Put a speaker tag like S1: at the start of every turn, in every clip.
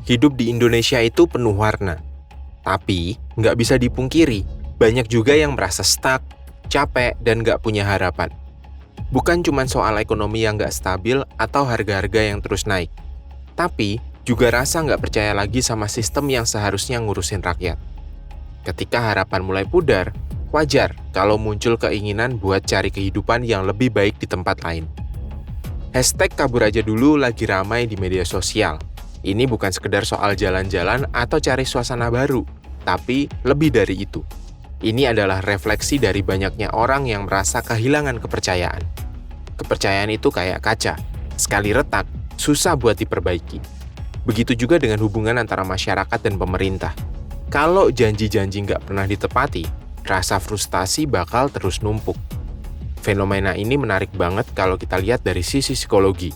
S1: Hidup di Indonesia itu penuh warna. Tapi, nggak bisa dipungkiri, banyak juga yang merasa stuck, capek, dan nggak punya harapan. Bukan cuma soal ekonomi yang nggak stabil atau harga-harga yang terus naik. Tapi, juga rasa nggak percaya lagi sama sistem yang seharusnya ngurusin rakyat. Ketika harapan mulai pudar, wajar kalau muncul keinginan buat cari kehidupan yang lebih baik di tempat lain. Hashtag kabur aja dulu lagi ramai di media sosial. Ini bukan sekedar soal jalan-jalan atau cari suasana baru, tapi lebih dari itu. Ini adalah refleksi dari banyaknya orang yang merasa kehilangan kepercayaan. Kepercayaan itu kayak kaca, sekali retak, susah buat diperbaiki. Begitu juga dengan hubungan antara masyarakat dan pemerintah. Kalau janji-janji nggak pernah ditepati, rasa frustasi bakal terus numpuk. Fenomena ini menarik banget kalau kita lihat dari sisi psikologi.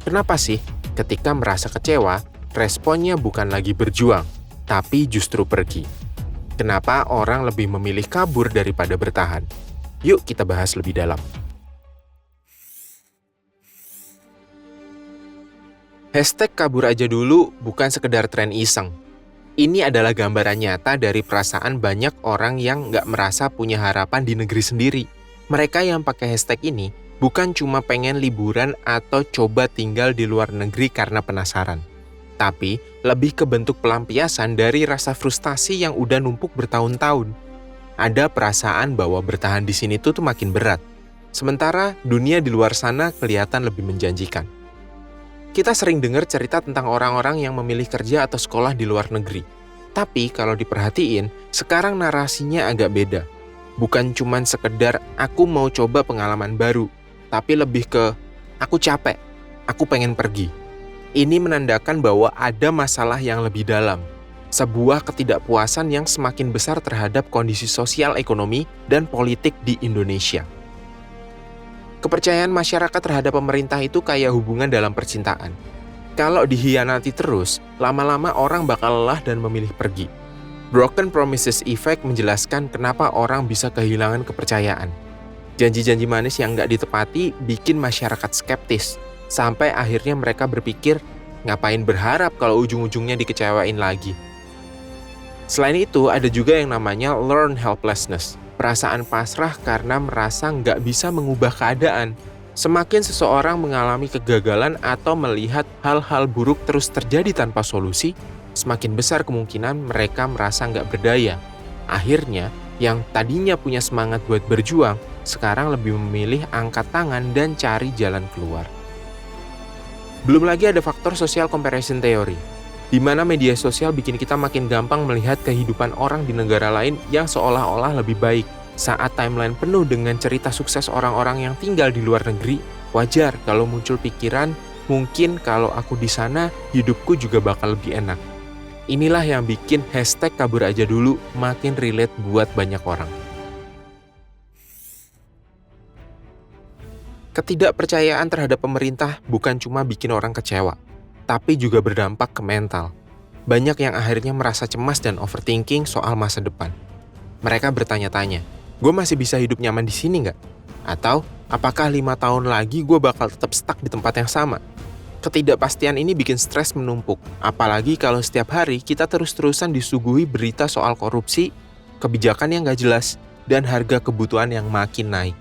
S1: Kenapa sih ketika merasa kecewa, responnya bukan lagi berjuang, tapi justru pergi? Kenapa orang lebih memilih kabur daripada bertahan? Yuk kita bahas lebih dalam. Hashtag kabur aja dulu bukan sekedar tren iseng. Ini adalah gambaran nyata dari perasaan banyak orang yang nggak merasa punya harapan di negeri sendiri. Mereka yang pakai hashtag ini bukan cuma pengen liburan atau coba tinggal di luar negeri karena penasaran. Tapi lebih ke bentuk pelampiasan dari rasa frustasi yang udah numpuk bertahun-tahun. Ada perasaan bahwa bertahan di sini tuh makin berat. Sementara dunia di luar sana kelihatan lebih menjanjikan. Kita sering dengar cerita tentang orang-orang yang memilih kerja atau sekolah di luar negeri. Tapi kalau diperhatiin, sekarang narasinya agak beda. Bukan cuma sekedar aku mau coba pengalaman baru, tapi lebih ke aku capek, aku pengen pergi. Ini menandakan bahwa ada masalah yang lebih dalam, sebuah ketidakpuasan yang semakin besar terhadap kondisi sosial ekonomi dan politik di Indonesia. Kepercayaan masyarakat terhadap pemerintah itu kayak hubungan dalam percintaan. Kalau dihianati terus, lama-lama orang bakal lelah dan memilih pergi. Broken Promises Effect menjelaskan kenapa orang bisa kehilangan kepercayaan. Janji-janji manis yang nggak ditepati bikin masyarakat skeptis, sampai akhirnya mereka berpikir, ngapain berharap kalau ujung-ujungnya dikecewain lagi. Selain itu, ada juga yang namanya learned helplessness, perasaan pasrah karena merasa nggak bisa mengubah keadaan. Semakin seseorang mengalami kegagalan atau melihat hal-hal buruk terus terjadi tanpa solusi, semakin besar kemungkinan mereka merasa nggak berdaya. Akhirnya, yang tadinya punya semangat buat berjuang, sekarang lebih memilih angkat tangan dan cari jalan keluar. Belum lagi ada faktor social comparison theory, di mana media sosial bikin kita makin gampang melihat kehidupan orang di negara lain yang seolah-olah lebih baik. Saat timeline penuh dengan cerita sukses orang-orang yang tinggal di luar negeri, wajar kalau muncul pikiran, mungkin kalau aku di sana, hidupku juga bakal lebih enak. Inilah yang bikin hashtag kabur aja dulu makin relate buat banyak orang. Ketidakpercayaan terhadap pemerintah bukan cuma bikin orang kecewa, tapi juga berdampak ke mental. Banyak yang akhirnya merasa cemas dan overthinking soal masa depan. Mereka bertanya-tanya, gue masih bisa hidup nyaman di sini nggak? Atau, apakah 5 tahun lagi gue bakal tetap stuck di tempat yang sama? Ketidakpastian ini bikin stres menumpuk, apalagi kalau setiap hari kita terus-terusan disuguhi berita soal korupsi, kebijakan yang nggak jelas, dan harga kebutuhan yang makin naik.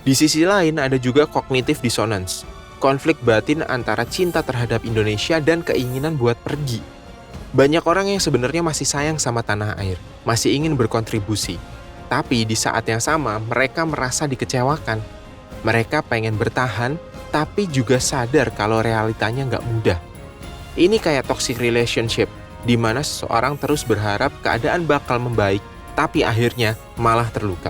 S1: Di sisi lain ada juga cognitive dissonance, konflik batin antara cinta terhadap Indonesia dan keinginan buat pergi. Banyak orang yang sebenarnya masih sayang sama tanah air, masih ingin berkontribusi. Tapi di saat yang sama, mereka merasa dikecewakan. Mereka pengen bertahan, tapi juga sadar kalau realitanya nggak mudah. Ini kayak toxic relationship, di mana seseorang terus berharap keadaan bakal membaik, tapi akhirnya malah terluka.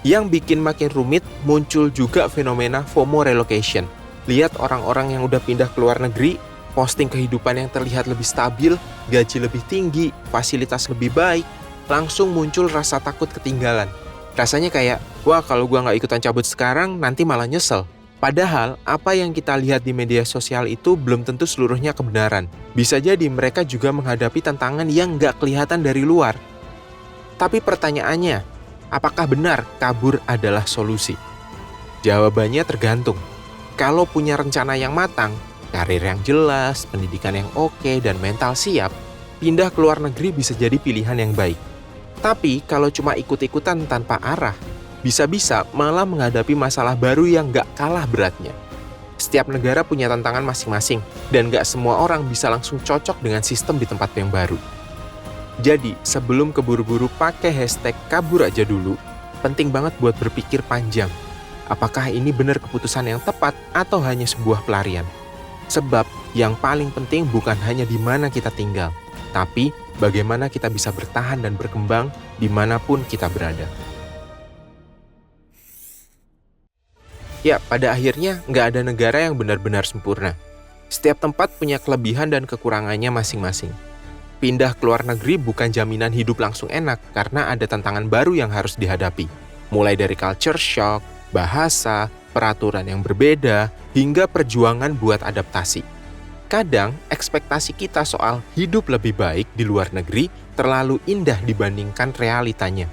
S1: Yang bikin makin rumit, muncul juga fenomena FOMO relocation. Lihat orang-orang yang udah pindah ke luar negeri, posting kehidupan yang terlihat lebih stabil, gaji lebih tinggi, fasilitas lebih baik, langsung muncul rasa takut ketinggalan. Rasanya kayak, wah kalau gua nggak ikutan cabut sekarang, nanti malah nyesel. Padahal, apa yang kita lihat di media sosial itu belum tentu seluruhnya kebenaran. Bisa jadi mereka juga menghadapi tantangan yang nggak kelihatan dari luar. Tapi pertanyaannya, apakah benar kabur adalah solusi? Jawabannya tergantung. Kalau punya rencana yang matang, karir yang jelas, pendidikan yang oke, dan mental siap, pindah ke luar negeri bisa jadi pilihan yang baik. Tapi kalau cuma ikut-ikutan tanpa arah, bisa-bisa malah menghadapi masalah baru yang gak kalah beratnya. Setiap negara punya tantangan masing-masing, dan gak semua orang bisa langsung cocok dengan sistem di tempat yang baru. Jadi, sebelum keburu-buru pakai hashtag kabur aja dulu, penting banget buat berpikir panjang. Apakah ini benar keputusan yang tepat atau hanya sebuah pelarian? Sebab yang paling penting bukan hanya di mana kita tinggal, tapi bagaimana kita bisa bertahan dan berkembang dimanapun kita berada. Ya, pada akhirnya nggak ada negara yang benar-benar sempurna. Setiap tempat punya kelebihan dan kekurangannya masing-masing. Pindah ke luar negeri bukan jaminan hidup langsung enak karena ada tantangan baru yang harus dihadapi. Mulai dari culture shock, bahasa, peraturan yang berbeda, hingga perjuangan buat adaptasi. Kadang, ekspektasi kita soal hidup lebih baik di luar negeri terlalu indah dibandingkan realitanya.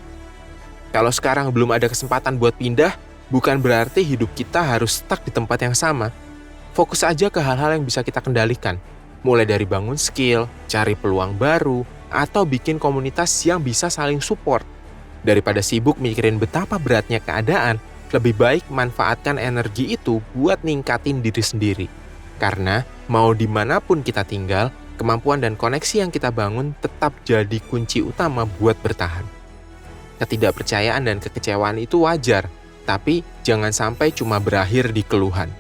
S1: Kalau sekarang belum ada kesempatan buat pindah, bukan berarti hidup kita harus stuck di tempat yang sama. Fokus aja ke hal-hal yang bisa kita kendalikan. Mulai dari bangun skill, cari peluang baru, atau bikin komunitas yang bisa saling support. Daripada sibuk mikirin betapa beratnya keadaan, lebih baik manfaatkan energi itu buat ningkatin diri sendiri. Karena mau dimanapun kita tinggal, kemampuan dan koneksi yang kita bangun tetap jadi kunci utama buat bertahan. Ketidakpercayaan dan kekecewaan itu wajar, tapi jangan sampai cuma berakhir di keluhan.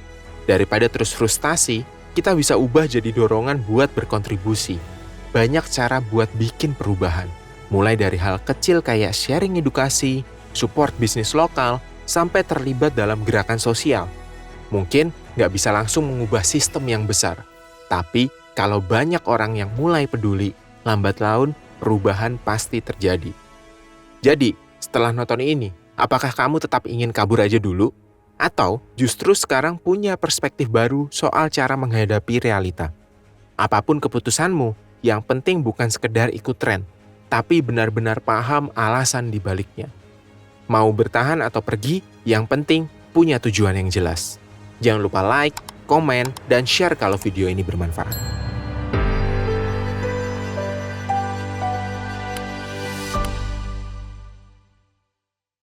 S1: Daripada terus frustasi, kita bisa ubah jadi dorongan buat berkontribusi. Banyak cara buat bikin perubahan. Mulai dari hal kecil kayak sharing edukasi, support bisnis lokal, sampai terlibat dalam gerakan sosial. Mungkin nggak bisa langsung mengubah sistem yang besar. Tapi kalau banyak orang yang mulai peduli, lambat laun perubahan pasti terjadi. Jadi, setelah nonton ini, apakah kamu tetap ingin kabur aja dulu? Atau justru sekarang punya perspektif baru soal cara menghadapi realita? Apapun keputusanmu, yang penting bukan sekedar ikut tren, tapi benar-benar paham alasan di baliknya. Mau bertahan atau pergi, yang penting punya tujuan yang jelas. Jangan lupa like, komen, dan share kalau video ini bermanfaat.